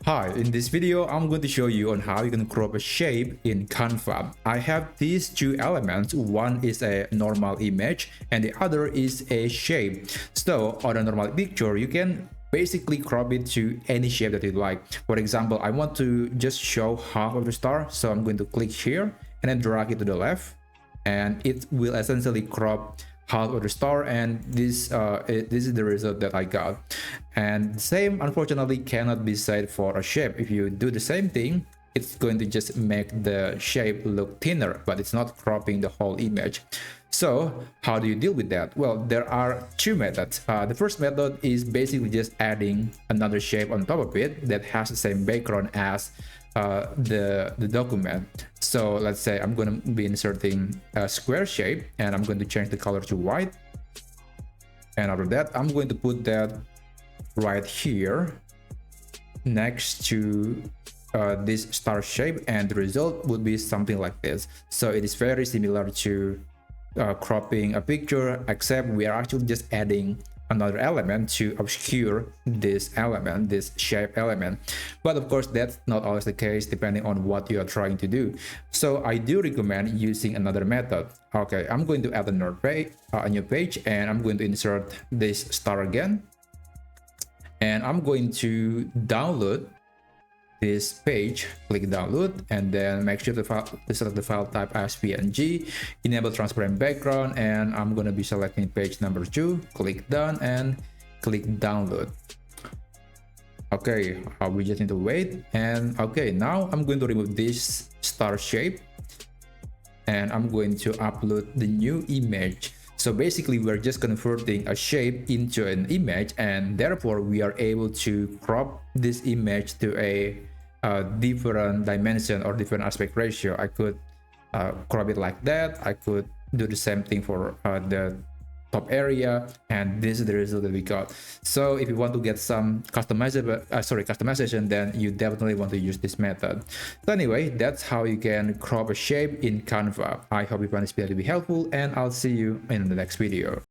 Hi, in this video, I'm going to show you on how you can crop a shape in Canva. I have these two elements. One is a normal image and the other is a shape. So on a normal picture, you can basically crop it to any shape that you like. For example, I want to just show half of the star. So I'm going to click here and then drag it to the left, and it will essentially crop half of the star, and this is the result that I got. And the same unfortunately cannot be said for a shape. If you do the same thing, it's going to just make the shape look thinner, but it's not cropping the whole image. So how do you deal with that? Well, there are two methods. The first method is basically just adding another shape on top of it that has the same background as the document. So let's say I'm going to be inserting a square shape, and I'm going to change the color to white, and after that I'm going to put that right here next to this star shape, and the result would be something like this. So it is very similar to cropping a picture, except we are actually just adding another element to obscure this element, this shape element. But of course, that's not always the case depending on what you are trying to do. So I do recommend using another method. Okay, I'm going to add a new page, and I'm going to insert this star again, and I'm going to download this page. Click download, and then make sure to select the file type as PNG, enable transparent background, and I'm going to be selecting page number 2. Click done and click download. Okay, we just need to wait. And okay, now I'm going to remove this star shape, and I'm going to upload the new image. So basically, we're just converting a shape into an image, and therefore we are able to crop this image to a different dimension or different aspect ratio. I could crop it like that. I could do the same thing for the top area, and this is the result that we got. So if you want to get some customization, then you definitely want to use this method. So anyway, that's how you can crop a shape in Canva. I hope you find this video to be helpful, and I'll see you in the next video.